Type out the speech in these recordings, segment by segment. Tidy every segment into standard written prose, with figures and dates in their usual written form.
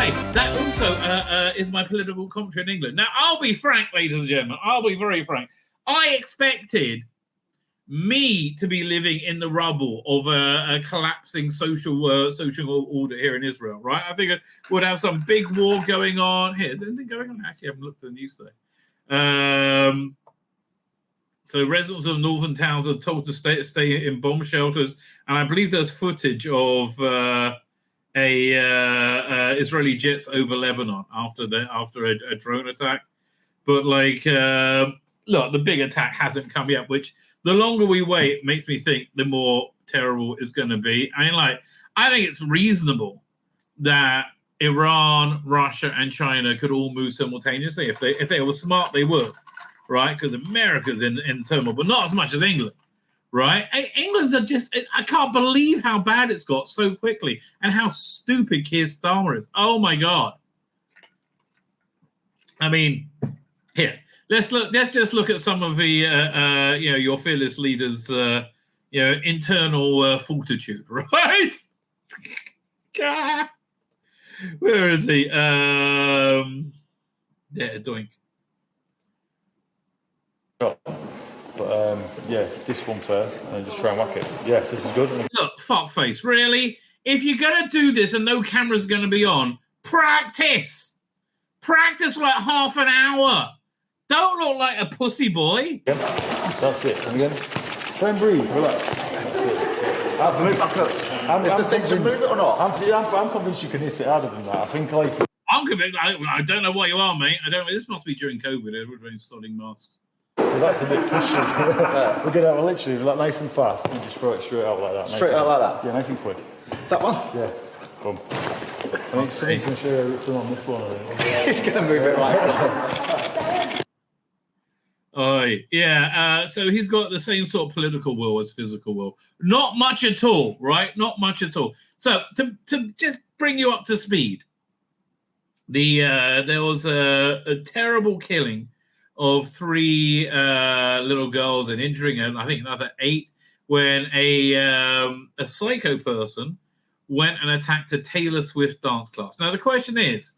way, that also is my political commentary in England. Now, I'll be frank, ladies and gentlemen. I'll be very frank. I expected me to be living in the rubble of a collapsing social order here in Israel, right? I figured we'd have some big war going on. Here, is anything going on? Actually, I haven't looked at the news today. So residents of northern towns are told to stay in bomb shelters, and I believe there's footage of Israeli jets over Lebanon after a drone attack. But look, the big attack hasn't come yet, which the longer we wait makes me think the more terrible it's going to be. I think it's reasonable that Iran, Russia, and China could all move simultaneously. If they were smart, they would, right? Because America's in turmoil, but not as much as England, right? England's I can't believe how bad it's got so quickly and how stupid Keir Starmer is. Oh my God. I mean, here, let's just look at some of the your fearless leaders' internal fortitude, right? Where is he? Doink. But this one first, and just try and whack it. Yes, this is good. Look, fuckface, really? If you're gonna do this and no camera's gonna be on, practice for like half an hour. Don't look like a pussy boy. Yeah, that's it. And again, try and breathe. Relax. That's it. Is the thing to move it or not? I'm convinced you can hit it harder than that. I think I'm convinced. I don't know what you are, mate. This must be during COVID. Everybody's installing masks. That's a bit pushy. We're going to literally nice and fast and just throw it straight out like that. Straight out like that? Yeah, nice and quick. That one? Yeah. Boom. I think someone's going to show you which one on this one. He's going to move it right. So he's got the same sort of political will as physical will. Not much at all, right? Not much at all. So to just bring you up to speed, there was a terrible killing of 3 little girls and injuring, I think, another 8 when a psycho person went and attacked a Taylor Swift dance class. Now, the question is,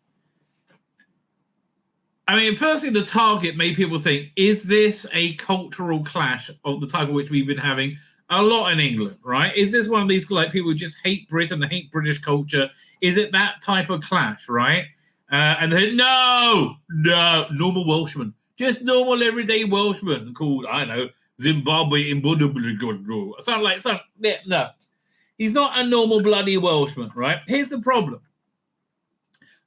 firstly, the target made people think, is this a cultural clash of the type of which we've been having a lot in England, right? Is this one of these people who just hate Britain and hate British culture? Is it that type of clash, right? And they no, normal Welshmen. Just normal everyday Welshman called, I don't know, Zimbabwe in no. He's not a normal bloody Welshman, right? Here's the problem.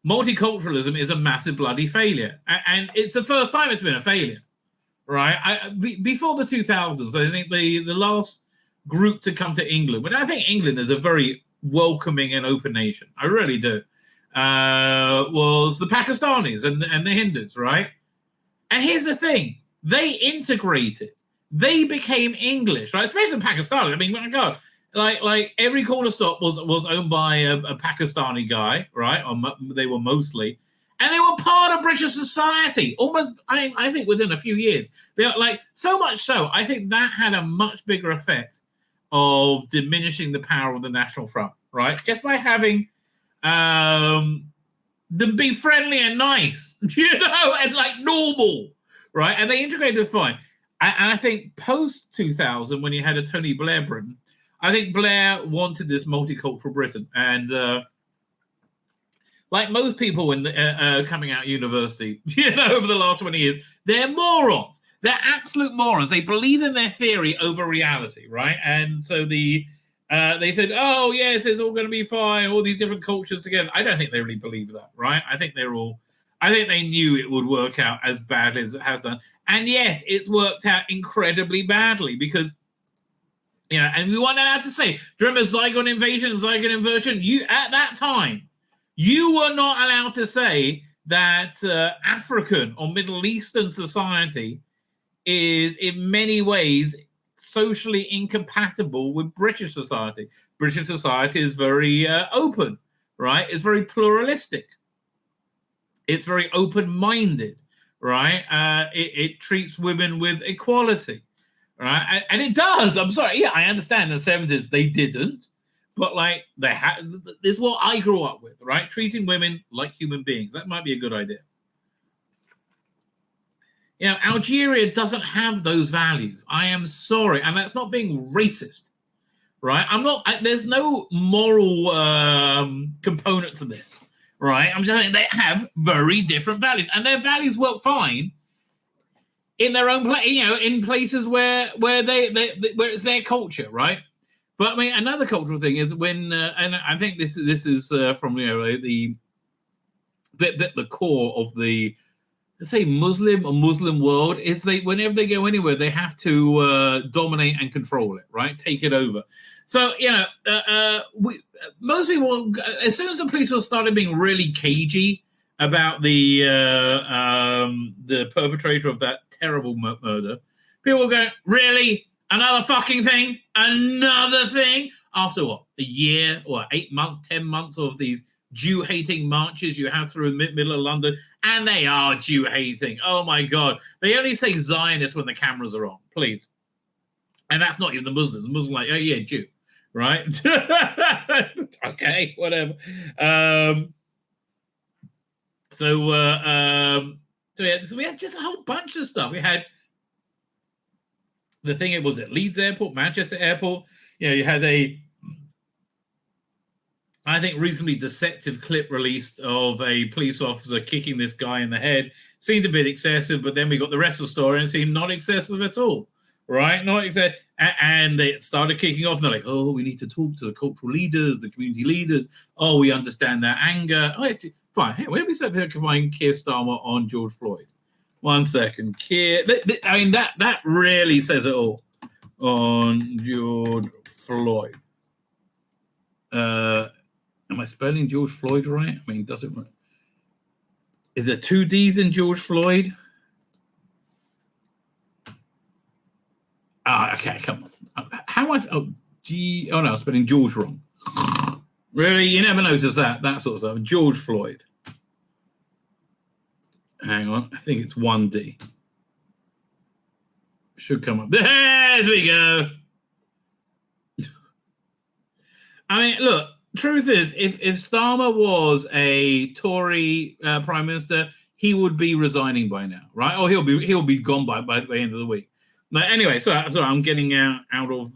Multiculturalism is a massive bloody failure. And it's the first time it's been a failure, right? Before the 2000s, I think the last group to come to England, but I think England is a very welcoming and open nation. I really do. Was the Pakistanis and the Hindus, right? And here's the thing. They integrated. They became English, right? Especially the Pakistanis. My God. Like every corner stop was owned by a Pakistani guy, right? Or they were mostly, and they were part of British society. Almost, I think within a few years, they're so much so. I think that had a much bigger effect of diminishing the power of the National Front, right? Just by having them be friendly and nice, and normal, right? And they integrated fine. And I think post 2000, when you had a Tony Blair Britain, I think Blair wanted this multicultural Britain, and like most people in the, coming out of university, over the last 20 years, they're morons. They're absolute morons. They believe in their theory over reality, right? And so they said, "Oh yes, it's all going to be fine. All these different cultures together." I don't think they really believe that, right? I think they knew it would work out as badly as it has done, and yes, it's worked out incredibly badly because. And we weren't allowed to say, do you remember Zygon invasion and Zygon inversion? At that time, you were not allowed to say that African or Middle Eastern society is in many ways socially incompatible with British society. British society is very open, right? It's very pluralistic. It's very open-minded, right? It treats women with equality. Right, and it does. I'm sorry. Yeah, I understand. In the 70s they didn't, But like this is what I grew up with, right? Treating women like human beings. That might be a good idea. You know, Algeria doesn't have those values. I am sorry, and that's not being racist, right? I'm not. There's no moral component to this, right? I'm just saying they have very different values, and their values work fine in their own place. You know, in places where where it's their culture, right? But I mean, another cultural thing is when, and I think this is from the core of the, let's say, Muslim world is whenever they go anywhere they have to dominate and control it, right? Take it over. So most people, as soon as the police started being really cagey about the perpetrator of that terrible murder, people were going, really? Another fucking thing? Another thing? After what? A year or 8 months, 10 months of these Jew-hating marches you have through the middle of London, and they are Jew-hating. Oh my God. They only say Zionist when the cameras are on, please. And that's not even the Muslims. The Muslims are like, oh yeah, Jew, right? Okay, whatever. So we had just a whole bunch of stuff. We had the thing, it was at Leeds Airport, Manchester Airport. You know, you had I think, reasonably deceptive clip released of a police officer kicking this guy in the head. Seemed a bit excessive, but then we got the rest of the story and it seemed not excessive at all, right? Not excessive. And they started kicking off and they're like, oh, we need to talk to the cultural leaders, the community leaders. Oh, we understand their anger. Oh, actually, fine. Hey, where do we say we can find Keir Starmer on George Floyd? 1 second. Keir, I mean, that really says it all on George Floyd. Am I spelling George Floyd right? I mean, does it work? Is there 2 D's in George Floyd? Ah, okay, come on. How much? Oh, G. Oh no, I'm spelling George wrong. Really, you never notice that sort of stuff. George Floyd. Hang on, I think it's 1 D. Should come up. There we go. I mean, look. Truth is, if Starmer was a Tory prime minister, he would be resigning by now, right? Or he'll be gone by the end of the week. But anyway, so I'm getting out of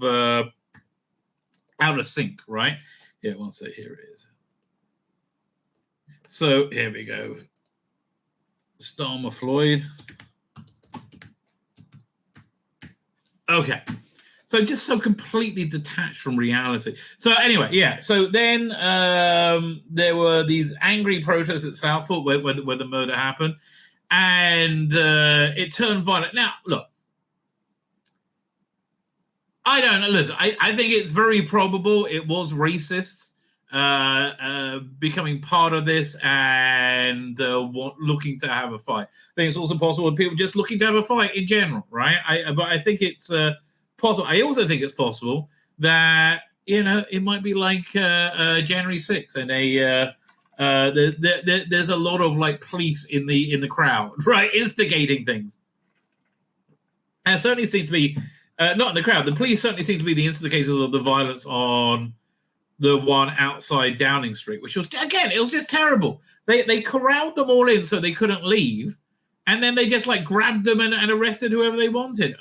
sync, right? Yeah, one sec, here it is. So here we go. Starmer Floyd. Okay. So just so completely detached from reality. So anyway, yeah. So then there were these angry protests at Southport where the murder happened, and it turned violent. Now, look, I don't know. Listen, I think it's very probable it was racists becoming part of this and looking to have a fight. I think it's also possible people just looking to have a fight in general, right? But I think it's possible. I also think it's possible that it might be like January 6th, and there's a lot of like police in the crowd, right, instigating things. And it certainly seems to be not in the crowd. The police certainly seem to be the instigators of the violence on the one outside Downing Street, which was, again, it was just terrible. They corralled them all in so they couldn't leave, and then they just like grabbed them and arrested whoever they wanted.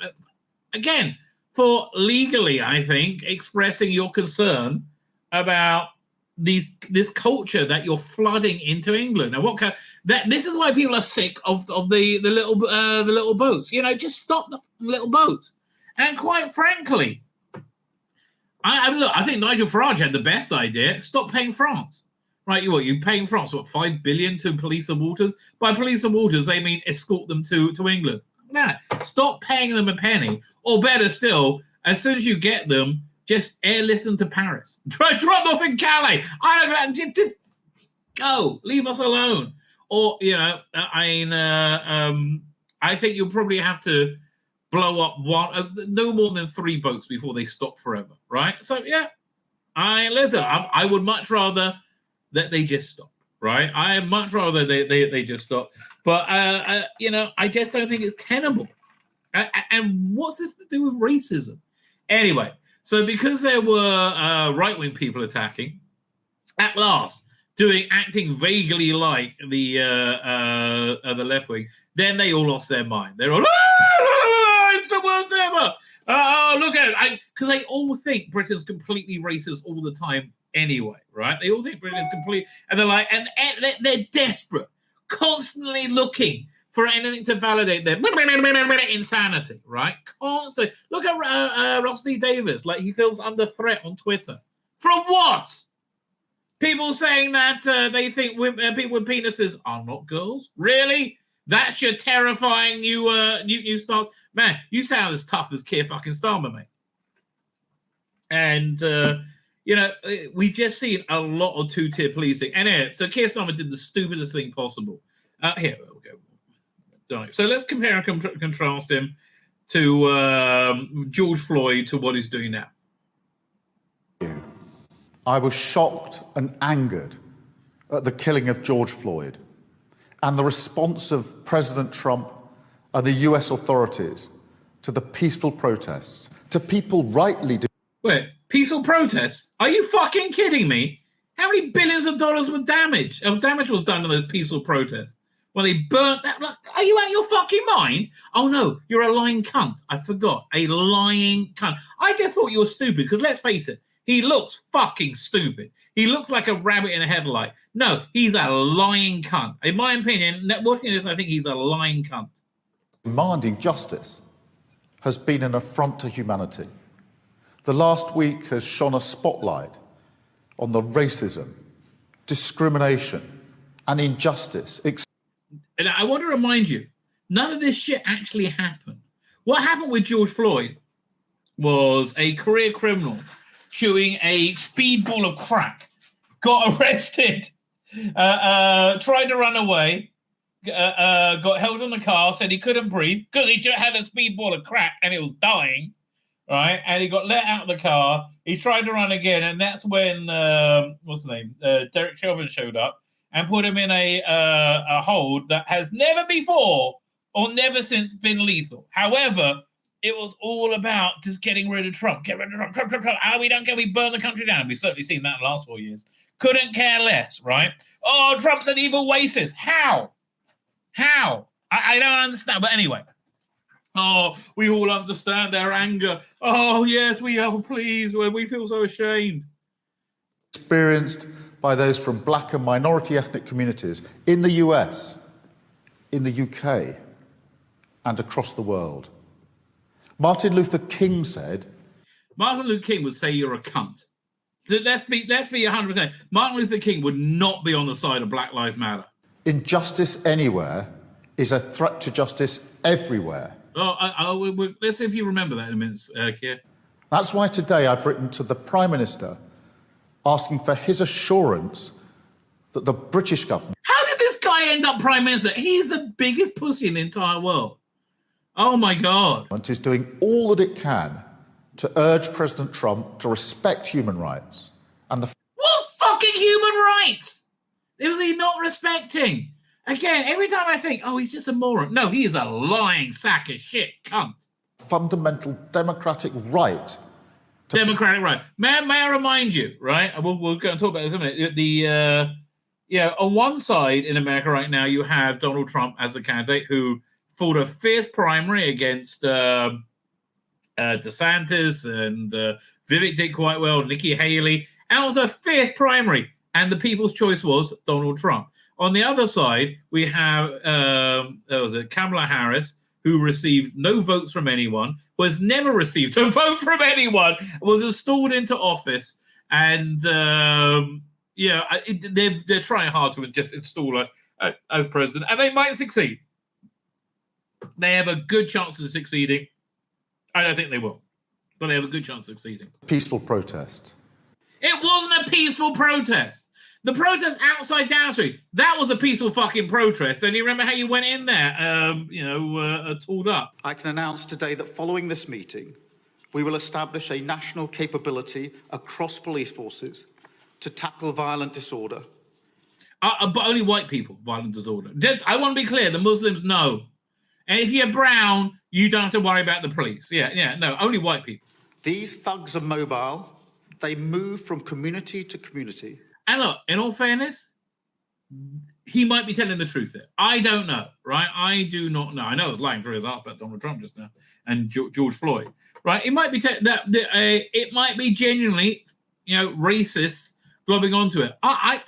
Again, for legally, I think, expressing your concern about this culture that you're flooding into England. Now, this is why people are sick of the little boats. Just stop the little boats. And quite frankly, I think Nigel Farage had the best idea. Stop paying France. Right, you paying France, $5 billion to police the waters? By police the waters, they mean escort them to England. No, stop paying them a penny. Or better still, as soon as you get them, just airlift them to Paris. Drop them off in Calais. Just go. Leave us alone. Or, I think you'll probably have to blow up no more than 3 boats before they stop forever, right? So, yeah, I would much rather that they just stop, right? I much rather they just stop. But, I just don't think it's tenable. And what's this to do with racism? Anyway, So because there were right-wing people attacking, at last, acting vaguely like the left wing, then they all lost their mind. They're all, it's the worst ever. Oh, look at it. Because they all think Britain's completely racist all the time anyway, right? They all think Britain's complete, and they're like, and they're desperate, constantly looking for anything to validate their insanity, right? Constantly. Look at Ross D. Davis, like he feels under threat on Twitter. From what? People saying that they think people with penises are not girls? Really? That's your terrifying new stance? Man, you sound as tough as Keir fucking Starmer, mate. And, we just seen a lot of two-tier policing. And so Keir Starmer did the stupidest thing possible. Here we go. So let's compare and contrast him to George Floyd to what he's doing now. I was shocked and angered at the killing of George Floyd and the response of President Trump and the US authorities to the peaceful protests, to people rightly... Wait, peaceful protests? Are you fucking kidding me? How many billions of dollars of damage was done in those peaceful protests? When they burnt that... Are you out of your fucking mind? Oh, no, you're a lying cunt. I forgot. A lying cunt. I just thought you were stupid, because let's face it, he looks fucking stupid. He looks like a rabbit in a headlight. No, he's a lying cunt. In my opinion, watching this, I think he's a lying cunt. Demanding justice has been an affront to humanity. The last week has shone a spotlight on the racism, discrimination, and injustice. And I want to remind you, none of this shit actually happened. What happened with George Floyd was a career criminal chewing a speedball of crack, got arrested, tried to run away, got held in the car, said he couldn't breathe because he just had a speedball of crack and he was dying, right? And he got let out of the car. He tried to run again, and that's when what's his name, Derek Chauvin showed up and put him in a hold that has never before or never since been lethal. However, it was all about just getting rid of Trump. Get rid of Trump, Trump. Oh, we don't care. We burn the country down. We've certainly seen that in the last 4 years. Couldn't care less, right? Oh, Trump's an evil racist. How? I don't understand. But anyway. Oh, we all understand their anger. Oh, yes, we are. Please. We feel so ashamed. Experienced by those from black and minority ethnic communities in the US, in the UK, and across the world. Martin Luther King said... Martin Luther King would say you're a cunt. Let's be 100%. Martin Luther King would not be on the side of Black Lives Matter. Injustice anywhere is a threat to justice everywhere. Let's see if you remember that in a minute, Keir. That's why today I've written to the Prime Minister asking for his assurance that the British government... How did this guy end up Prime Minister? He's the biggest pussy in the entire world. Oh, my God. ...is doing all that it can to urge President Trump to respect human rights. And what fucking human rights? Was he not respecting? Again, every time I think, oh, he's just a moron. No, he is a lying sack of shit cunt. Fundamental democratic right. Democratic right. May I remind you, right? We'll go and talk about this in a minute. On one side in America right now, you have Donald Trump as a candidate who fought a fierce primary against DeSantis, and Vivek did quite well, Nikki Haley, and it was a fierce primary, and the people's choice was Donald Trump. On the other side, we have Kamala Harris, who received no votes from anyone, was never received a vote from anyone, was installed into office, and they're trying hard to just install her as president, and they might succeed. They have a good chance of succeeding. I don't think they will, but they have a good chance of succeeding. Peaceful protest. It wasn't a peaceful protest. The protest outside Downing Street, that was a peaceful fucking protest. And you remember how you went in there, tooled up. I can announce today that following this meeting, we will establish a national capability across police forces to tackle violent disorder. But only white people, violent disorder. I want to be clear, the Muslims, no. And if you're brown, you don't have to worry about the police. No, only white people. These thugs are mobile. They move from community to community. And look, in all fairness, he might be telling the truth there. I don't know, right? I do not know. I know I was lying through his ass about Donald Trump just now and George Floyd, right? It might be it might be genuinely, racist globbing onto it. I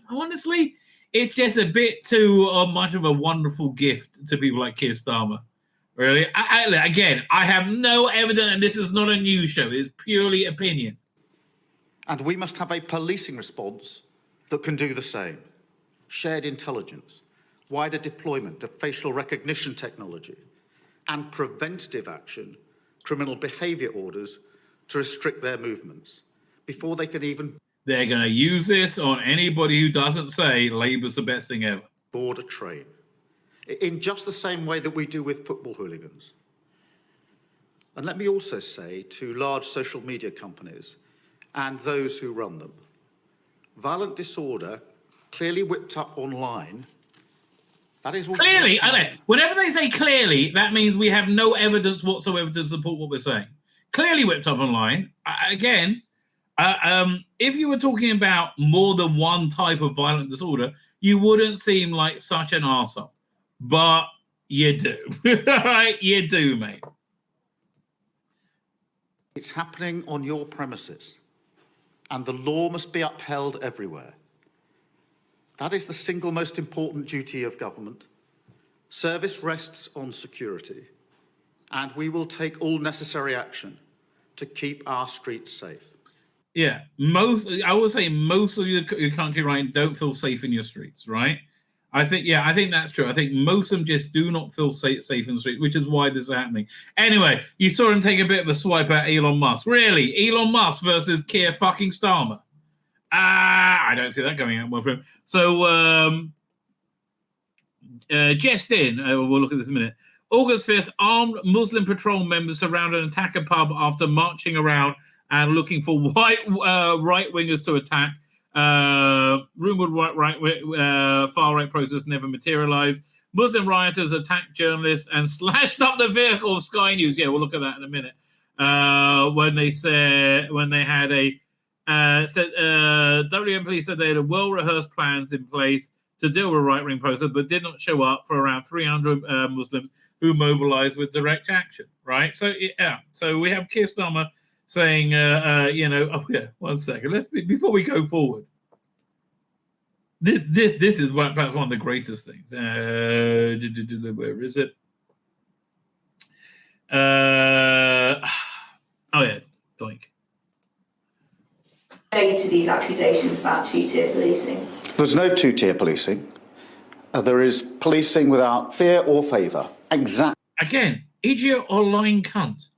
honestly, it's just a bit too much of a wonderful gift to people like Keir Starmer. Really? Again, I have no evidence, and this is not a news show. It's purely opinion. And we must have a policing response that can do the same. Shared intelligence, wider deployment of facial recognition technology, and preventative action, criminal behaviour orders to restrict their movements before they can even... They're going to use this on anybody who doesn't say Labour's the best thing ever. ...board a train, in just the same way that we do with football hooligans. And let me also say to large social media companies and those who run them, violent disorder clearly whipped up online, that is... Clearly, whenever they say clearly, that means we have no evidence whatsoever to support what we're saying. Clearly whipped up online. Again, if you were talking about more than one type of violent disorder, you wouldn't seem like such an arsehole. But you do. Right? You do, mate. It's happening on your premises, and the law must be upheld everywhere. That is the single most important duty of government. Service rests on security, and we will take all necessary action to keep our streets safe. Yeah, I would say most of your country, right, don't feel safe in your streets, right? I think that's true. I think most of them just do not feel safe in the street, which is why this is happening. Anyway, you saw him take a bit of a swipe at Elon Musk. Really? Elon Musk versus Keir fucking Starmer? I don't see that going out well for him. So, just in, we'll look at this in a minute. August 5th, armed Muslim patrol members surrounded and attack a pub after marching around and looking for right-wingers to attack. Rumored far-right protest never materialized. Muslim rioters attacked journalists and slashed up the vehicle of Sky News. Yeah, we'll look at that in a minute. WM police said they had well-rehearsed plans in place to deal with right-wing protesters, but did not show up for around 300 Muslims who mobilized with direct action. Right. So yeah. So we have Keir Starmer saying, one second. Before we go forward. This is perhaps one of the greatest things. Where is it? Doink. To these accusations about two-tier policing? There's no two-tier policing. There is policing without fear or favour. Exactly. Again, idiot or lying cunt.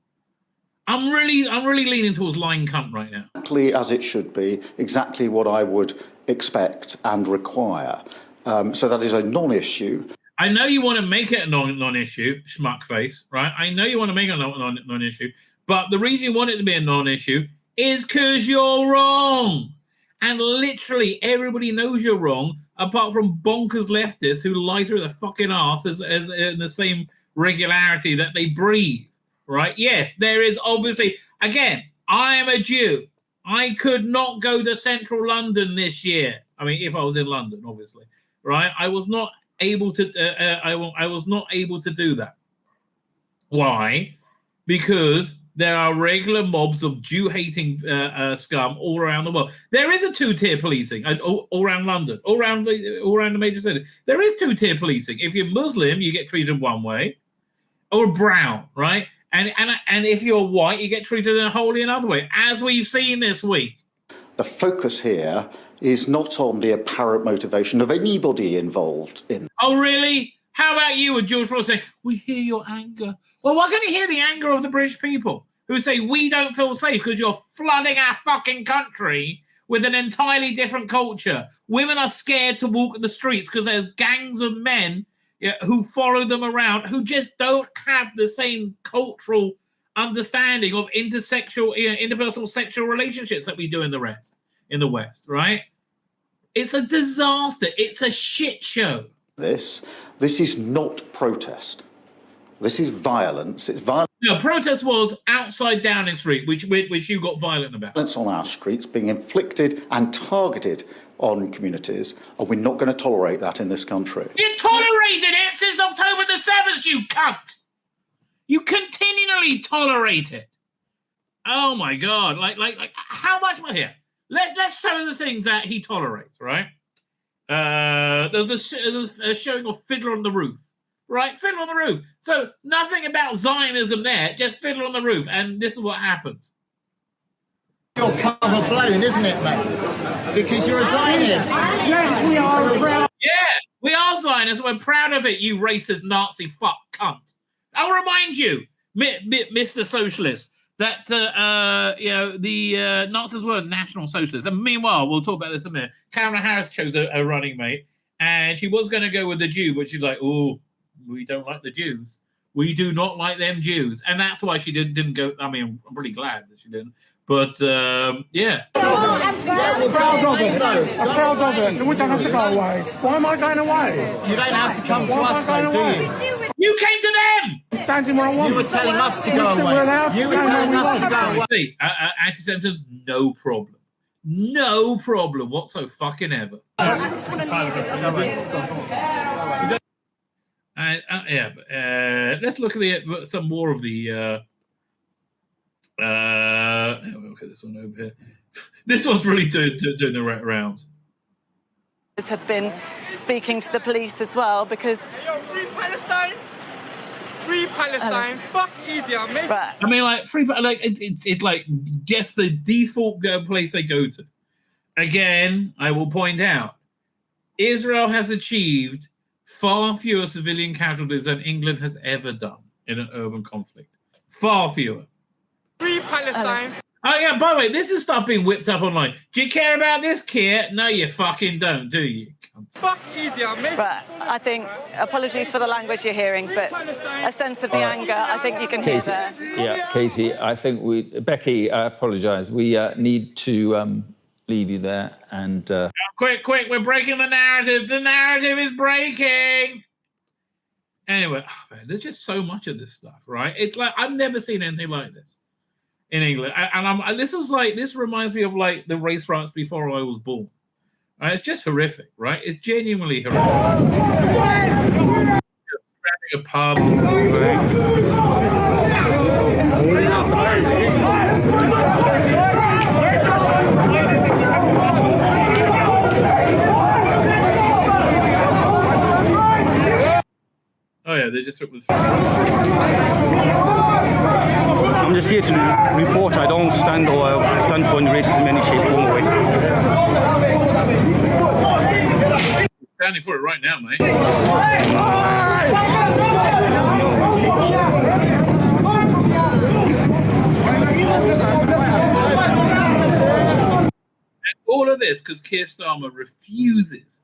I'm really leaning towards lying cunt right now. Exactly as it should be. Exactly what I would expect and require. So that is a non-issue. I know you want to make it a non-issue, schmuck face, right? I know you want to make it a non-issue, but the reason you want it to be a non-issue is because you're wrong. And literally everybody knows you're wrong, apart from bonkers leftists who lie through the fucking arse as in the same regularity that they breathe, right? Yes, there is obviously, again, I am a Jew. I could not go to central London this year. I mean, if I was in London, obviously, right? I was not able to. I was not able to do that. Why? Because there are regular mobs of Jew-hating scum all around the world. There is a two-tier policing all around London, all around the major cities. There is two-tier policing. If you're Muslim, you get treated one way, or brown, right? And if you're white, you get treated in a wholly another way, as we've seen this week. The focus here is not on the apparent motivation of anybody involved in... Oh, really? How about you and George Floyd saying, we hear your anger? Well, why can't you hear the anger of the British people who say we don't feel safe because you're flooding our fucking country with an entirely different culture? Women are scared to walk the streets because there's gangs of men who follow them around who just don't have the same cultural understanding of interpersonal sexual relationships that we do in the West, right? It's a disaster. It's a shit show. This is not protest. This is violence. It's violence No, protest was outside Downing Street, which you got violent about. on our streets being inflicted and targeted on communities, and we're not going to tolerate that in this country. You tolerated it since October the 7th, you cunt! You continually tolerate it. Oh my God! Like, how much more here? Let's tell you the things that he tolerates, right? There's a showing of Fiddler on the Roof, right? Fiddler on the Roof. So nothing about Zionism there, just Fiddler on the Roof, and this is what happens. Your cover blown, isn't it, mate? Because you're a Zionist. Yes, we are proud. Yeah, we are Zionists. We're proud of it, you racist Nazi fuck cunt. I'll remind you, Mr. Socialist, that the Nazis were national socialists. And meanwhile, we'll talk about this in a minute. Kamala Harris chose a running mate, and she was going to go with the Jew, but she's like, "Oh, we don't like the Jews. We do not like them Jews," and that's why she didn't go. I mean, I'm really glad that she didn't. But yeah. I'm proud of it. I'm proud of it. We don't have to go away. Why am I going away? You don't have to come to us, though, do you? You came to them! Standing where I want. You were telling us to go away. You were telling us to go away. See, anti-Semitism, no problem. No problem whatsoever fucking ever. Let's look at some more of the... look at this one over here. This one's really doing the rounds. Have been speaking to the police as well because free Palestine, free Palestine, fuck India, mate. Right. I mean, like free, like it's like guess the default place they go to. Again, I will point out, Israel has achieved far fewer civilian casualties than England has ever done in an urban conflict. Far fewer. Free Palestine. Oh, yeah, by the way, this is stuff being whipped up online. Do you care about this, Keir? No, you fucking don't, do you? Fuck India, mate. Right. I think, apologies for the language you're hearing, but a sense of the anger, I think you can hear there. Yeah, Katie, I think Becky, I apologise. We need to leave you there and... Quick, we're breaking the narrative. The narrative is breaking. Anyway, man, there's just so much of this stuff, right? It's like, I've never seen anything like this in England. And this reminds me of like the race riots before I was born. Right? It's just horrific, right? It's genuinely horrific. A pub. Oh yeah, they just with. I'm just here to report. I don't stand for any racism in any shape, form, or way. Standing for it right now, mate. And all of this because Keir Starmer refuses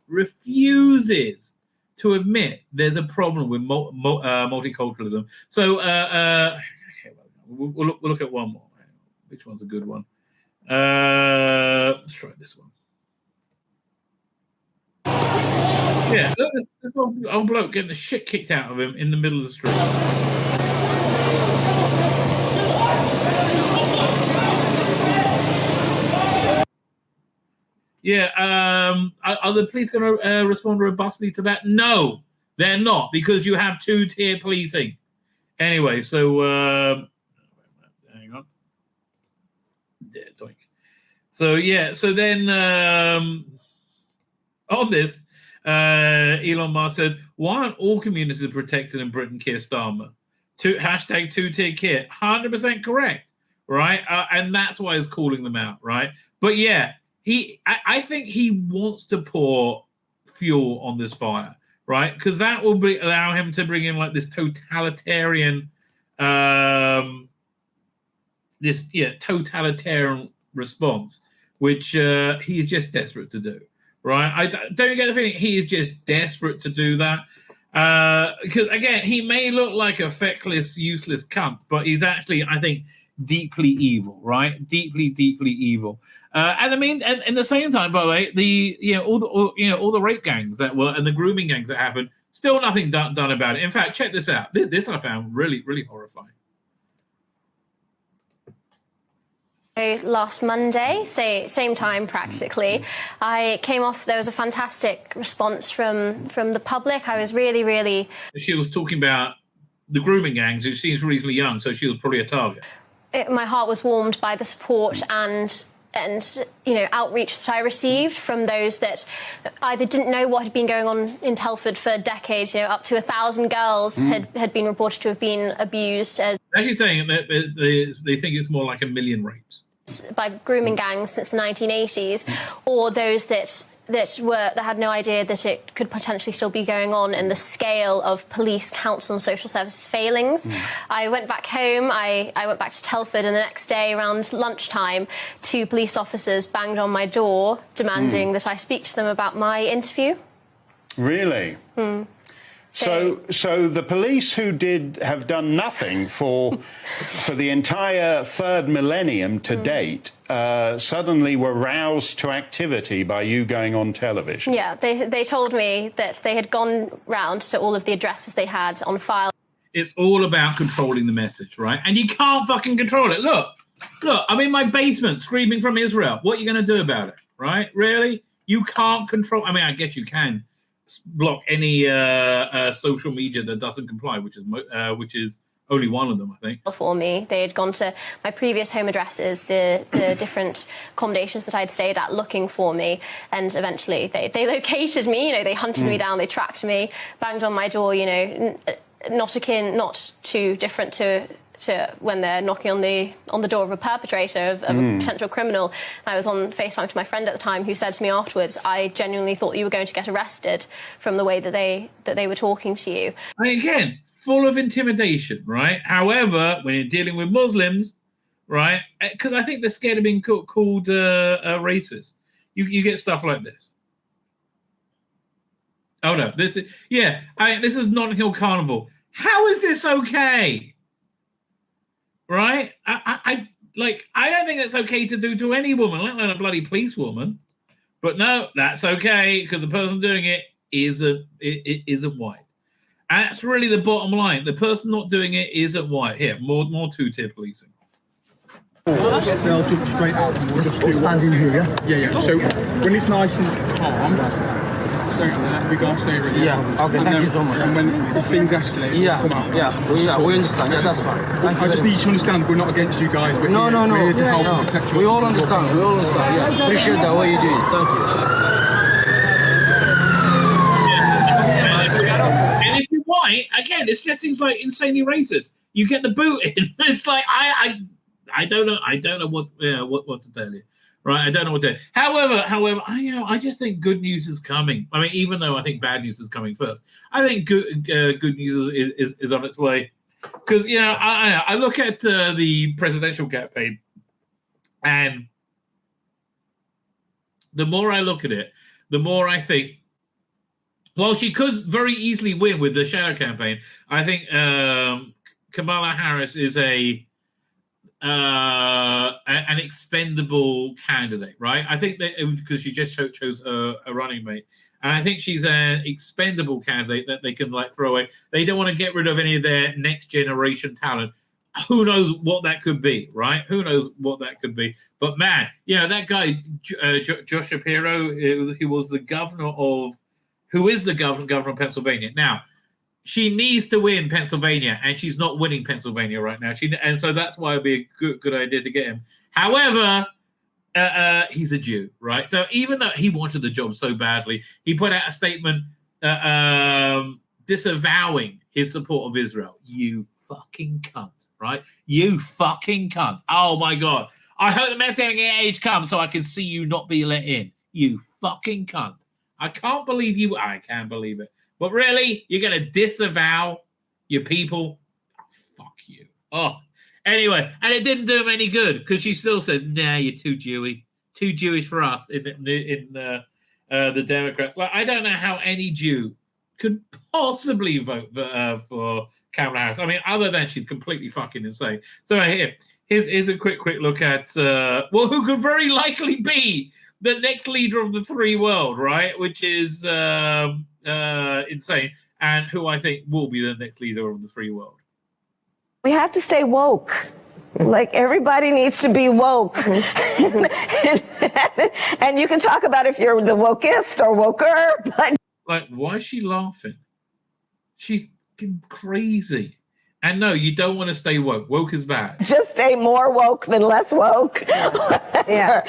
to admit there's a problem with multiculturalism. So we'll look at one more. Which one's a good one? Let's try this one. Yeah, look, this old bloke getting the shit kicked out of him in the middle of the street. Yeah, are the police going to respond robustly to that? No, they're not, because you have two-tier policing. Anyway, so hang on. Yeah, doink. So yeah, so then on this, Elon Musk said, "Why aren't all communities protected in Britain?" Keir Starmer, hashtag two-tier Keir, 100% correct, right? And that's why he's calling them out, right? But yeah. I think he wants to pour fuel on this fire, right? Because that will allow him to bring in like this totalitarian, totalitarian response, which he is just desperate to do, right? I don't get the feeling he is just desperate to do that. Because again, he may look like a feckless, useless cunt, but he's actually, I think, deeply evil, right? Deeply evil. And I mean, and at the same time, by the way, all the rape gangs that were and the grooming gangs that happened, Still nothing done about it. In fact, check this out. This I found really, really horrifying. Last Monday, same time practically, I came off. There was a fantastic response from the public. I was really, really. She was talking about the grooming gangs. Who seems reasonably young, so she was probably a target. My heart was warmed by the support and outreach that I received from those that either didn't know what had been going on in Telford for decades. Up to 1,000 girls had been reported to have been abused. Actually saying that they think it's more like 1 million rapes by grooming gangs since the 1980s, or those that had no idea that it could potentially still be going on, and the scale of police, council and social services failings. I went back home, I went back to Telford, and the next day around lunchtime, 2 police officers banged on my door demanding that I speak to them about my interview. Really? So the police who have done nothing for the entire third millennium to date suddenly were roused to activity by you going on television. Yeah, they told me that they had gone round to all of the addresses they had on file. It's all about controlling the message, right? And you can't fucking control it. Look, I'm in my basement screaming from Israel. What are you going to do about it, right? Really? You can't control. I mean, I guess you can block any social media that doesn't comply, which is only one of them, I think. For me, they had gone to my previous home addresses, the different accommodations that I'd stayed at, looking for me, and eventually they located me. They hunted me down, they tracked me, banged on my door. Not too different to when they're knocking on the door of a perpetrator, of a potential criminal. I was on FaceTime to my friend at the time, who said to me afterwards, "I genuinely thought you were going to get arrested from the way that they were talking to you." I mean, again, full of intimidation, right? However, when you're dealing with Muslims, right, because I think they're scared of being called racist, you get stuff like this. Oh no, this is Notting Hill Carnival. How is this okay? Right? I don't think that's okay to do to any woman, let alone a bloody policewoman. But no, that's okay, because the person doing it isn't white. And that's really the bottom line. The person not doing it isn't white. Here, more two-tier policing. They'll jump straight out and we'll just standing here, yeah? Yeah. So when it's nice and calm, we go stay right here. Yeah, okay, thank you so much. And when things escalate, come out. Yeah, we understand. Yeah, that's fine. I just need you to understand we're not against you guys. We're here to help and protect you. We all understand. Yeah. Appreciate that, what you're doing. Thank you. And if you're white, again, it just seems like insanely racist. You get the boot in. It's like I don't know what to tell you. Right, I don't know what to. However, I just think good news is coming. I mean, even though I think bad news is coming first, I think good news is on its way. Because I look at the presidential campaign, and the more I look at it, the more I think, well, she could very easily win with the shadow campaign. I think Kamala Harris is an expendable candidate, right? I think that because she just chose a running mate, and I think she's an expendable candidate that they can throw away. They don't want to get rid of any of their next generation talent. Who knows what that could be, right? Who knows what that could be? But man, that guy Josh Shapiro, who was the governor of Pennsylvania. Now, she needs to win Pennsylvania, and she's not winning Pennsylvania right now. And so that's why it'd be a good idea to get him. However, he's a Jew, right? So even though he wanted the job so badly, he put out a statement disavowing his support of Israel. You fucking cunt, right? You fucking cunt. Oh my God. I hope the messaging age comes so I can see you not be let in. You fucking cunt. I can't believe you. I can't believe it. But really, you're going to disavow your people? Oh, fuck you. Oh, anyway, and it didn't do him any good because she still said, "Nah, you're too Jewy, too Jewish for us." In the Democrats, I don't know how any Jew could possibly vote for Kamala Harris. I mean, other than she's completely fucking insane. So here's a quick look at who could very likely be the next leader of the free world, right? Which is insane. and who I think will be the next leader of the free world. We have to stay woke. Like, everybody needs to be woke. and you can talk about if you're the wokest or woker, but... Like, why is she laughing? She's crazy. And no, you don't want to stay woke. Woke is bad. Just stay more woke than less woke. Yeah.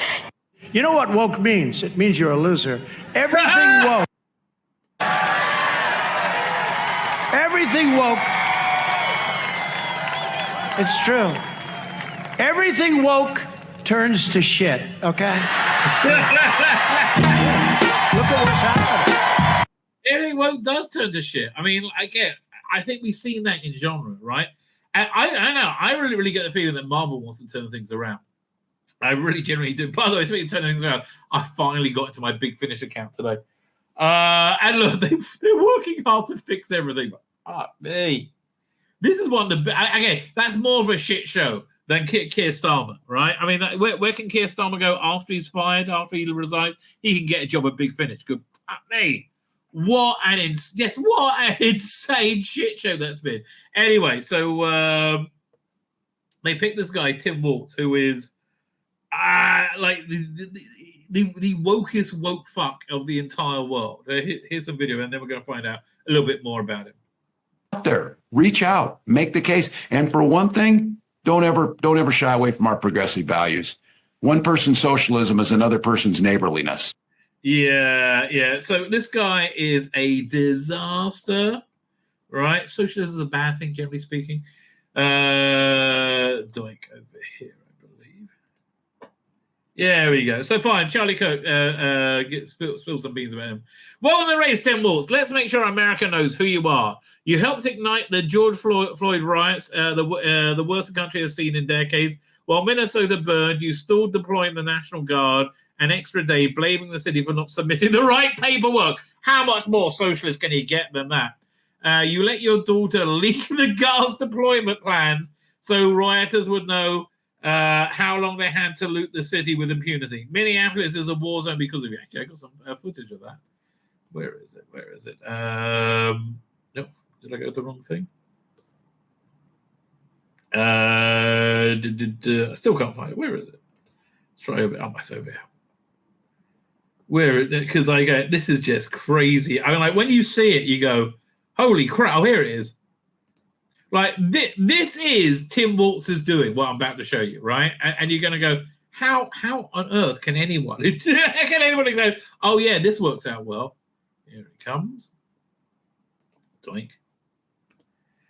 You know what woke means? It means you're a loser. Everything woke. Everything woke. It's true. Everything woke turns to shit, okay? Look at what's happening. Everything woke does turn to shit. I mean, again, I think we've seen that in genre, right? And I know, I really get the feeling that Marvel wants to turn things around. I really genuinely do. By the way, speaking of turning things around, I finally got into my Big Finish account today. And look, they're working hard to fix everything. But me. This is one of the... Again, that's more of a shit show than Keir Starmer, right? I mean, where can Keir Starmer go after he's fired, after he resigns? He can get a job at Big Finish. Good. Me. What an insane shit show that's been. Anyway, so they picked this guy, Tim Walz, who is like the wokest woke fuck of the entire world. Here's some video, and then we're going to find out a little bit more about him. There, reach out, make the case, and for one thing, don't ever shy away from our progressive values. One person's socialism is another person's neighborliness. Yeah. So this guy is a disaster, right? Socialism is a bad thing, generally speaking. Doink over here, I believe. Yeah, there we go. So fine, Charlie Coke spill some beans about him. Welcome to the race, Tim Walz. Let's make sure America knows who you are. You helped ignite the George Floyd riots, the worst the country has seen in decades. While Minnesota burned, you stalled deploying the National Guard an extra day, blaming the city for not submitting the right paperwork. How much more socialist can you get than that? You let your daughter leak the Guard's deployment plans so rioters would know how long they had to loot the city with impunity. Minneapolis is a war zone because of you. Actually, I got some footage of that. Where is it? Nope. Did I go to the wrong thing? I still can't find it. Where is it? Let's try over. Oh, it's over here. Where? Because I go, this is just crazy. I mean, like, when you see it, you go, holy crap. Oh, here it is. Like, this is Tim Walz's doing what I'm about to show you, right? And you're going to go, how on earth can anyone go, oh, yeah, this works out well. Here it comes. Doink.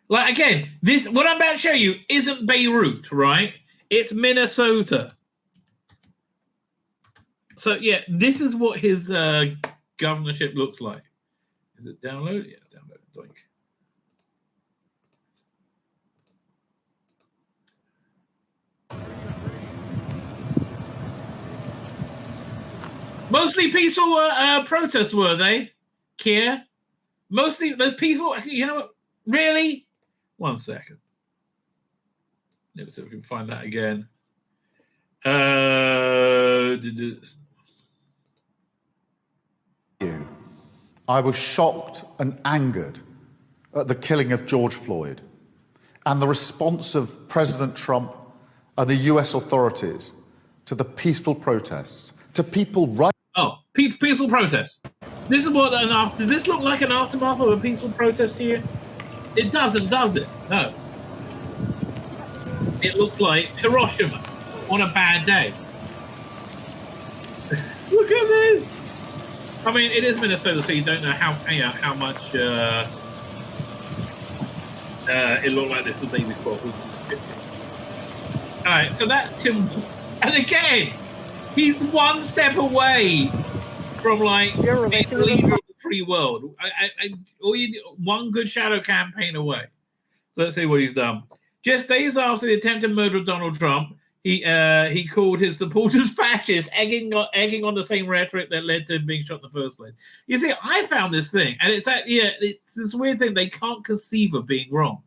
Like, again, what I'm about to show you isn't Beirut, right? It's Minnesota. So, yeah, this is what his governorship looks like. Is it downloaded? Yeah, it's downloaded. Doink. Mostly peaceful protests, were they, Keir? Mostly the people, you know what? Really? 1 second. Let's see if we can find that again. I was shocked and angered at the killing of George Floyd and the response of President Trump and the US authorities to the peaceful protests, to people right... Oh, peaceful protests. This is what does this look like an aftermath of a peaceful protest to you? It doesn't, does it? No. It looks like Hiroshima on a bad day. Look at this. I mean, it is Minnesota, so you don't know how much it looked like this the day before. All right, so that's Tim Walz. And again, he's one step away from like being the leader of the free world. One good shadow campaign away. So let's see what he's done. Just days after the attempted murder of Donald Trump, he called his supporters fascists, egging on the same rhetoric that led to him being shot in the first place. You see, I found this thing, and it's this weird thing. They can't conceive of being wrong,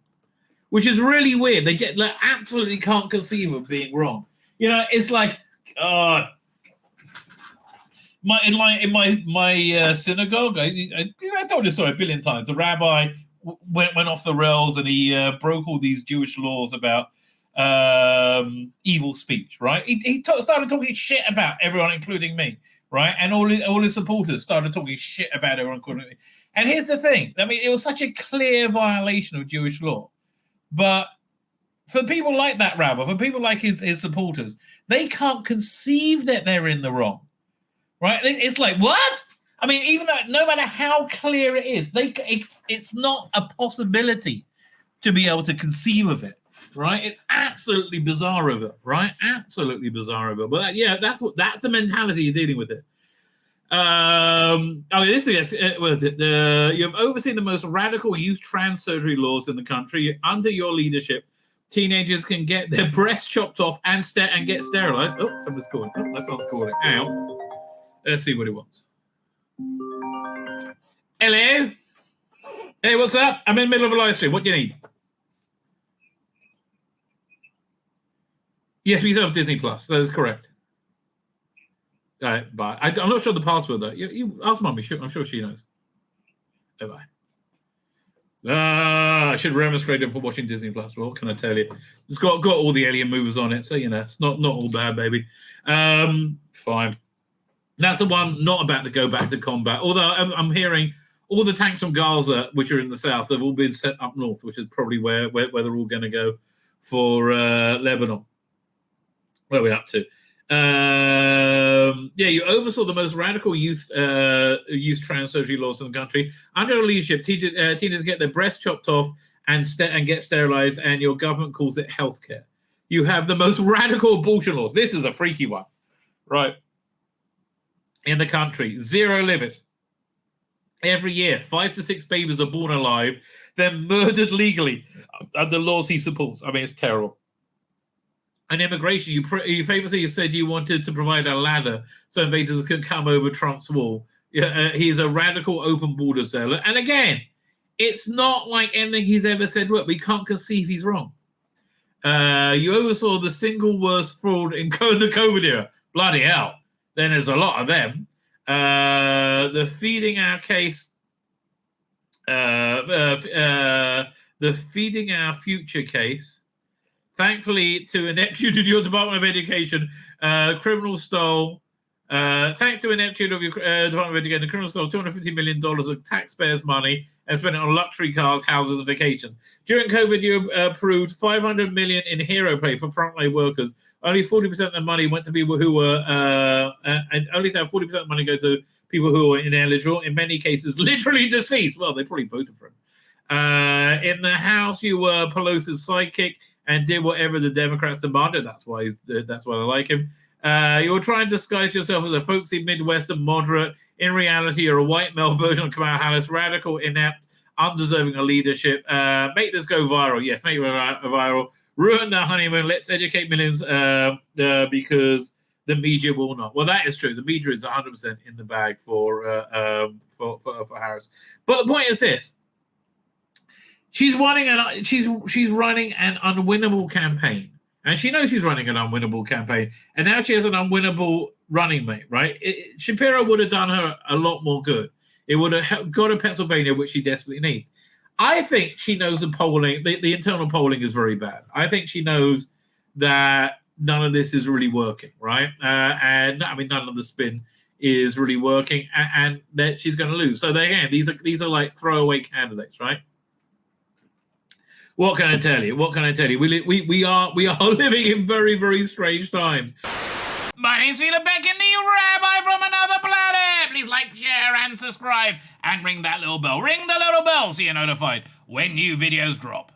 which is really weird. They absolutely can't conceive of being wrong. You know, it's like, God. in my synagogue, I told this story a billion times. The rabbi went off the rails and he broke all these Jewish laws about evil speech. Right? He started talking shit about everyone, including me. Right? And all his supporters started talking shit about everyone, including me. And here's the thing. I mean, it was such a clear violation of Jewish law, but for people like that rabbi, for people like his supporters, they can't conceive that they're in the wrong, right? It's like, what? I mean, even though no matter how clear it is, it's not a possibility to be able to conceive of it, right? It's absolutely bizarre of it, right? Absolutely bizarre of it. But that's the mentality you're dealing with it. This is what is it? You have overseen the most radical youth trans surgery laws in the country. Under your leadership, teenagers can get their breasts chopped off and get sterilized. Oh, someone's calling. Oh, that sounds calling. Ow. Let's see what he wants. Hello. Hey, what's up? I'm in the middle of a live stream. What do you need? Yes, we do have Disney Plus. That is correct. But I'm not sure the password though. You ask Mummy. I'm sure she knows. Bye. I should remonstrate him for watching Disney Plus. Well, what can I tell you? It's got all the alien movies on it, so it's not all bad, baby. Fine. That's the one not about to go back to combat. Although I'm hearing all the tanks from Gaza, which are in the south, have all been sent up north, which is probably where they're all going to go for Lebanon. Where are we up to? You oversaw the most radical youth trans surgery laws in the country. Under your leadership, teenagers get their breasts chopped off and get sterilized, and your government calls it healthcare. You have the most radical abortion laws. This is a freaky one, right? In the country, 0 limits. Every year, 5 to 6 babies are born alive, then murdered legally under laws he supports. I mean, it's terrible. And immigration, you famously said you wanted to provide a ladder so invaders could come over Trump's wall. He's a radical open border seller. And again, it's not like anything he's ever said. Look, we can't conceive he's wrong. You oversaw the single worst fraud in the COVID era. Bloody hell. Then there's a lot of them. The feeding our case, the feeding our future case. Thankfully, to ineptitude of your Department of Education, criminals stole. Thanks to ineptitude of your Department of Education, the criminals stole $250 million of taxpayers' money and spent it on luxury cars, houses, and vacation. During COVID, you approved $500 million in hero pay for frontline workers. Only 40% of the money went to people who were, and only 40% of the money go to people who were ineligible. In many cases, literally deceased. Well, they probably voted for him. In the House, you were Pelosi's sidekick and did whatever the Democrats demanded. That's why they like him. You were trying to disguise yourself as a folksy Midwestern moderate. In reality, you're a white male version of Kamala Harris, radical, inept, undeserving of leadership. Make this go viral. Yes, make it viral. Ruin the honeymoon. Let's educate millions because the media will not. Well, that is true. The media is 100% in the bag for Harris. But the point is this. She's running an unwinnable campaign, and she knows she's running an unwinnable campaign, and now she has an unwinnable running mate, right? Shapiro would have done her a lot more good. It would have got her Pennsylvania, which she desperately needs. I think she knows the polling, the internal polling is very bad. I think she knows that none of this is really working, right? And I mean, none of the spin is really working, and that she's going to lose. So again, these are like throwaway candidates, right? What can I tell you? We are living in very, very strange times. My name's Tzvi Lebetkin, the Rabbi from another planet. Please like, share, and subscribe, and ring that little bell. Ring the little bell so you're notified when new videos drop.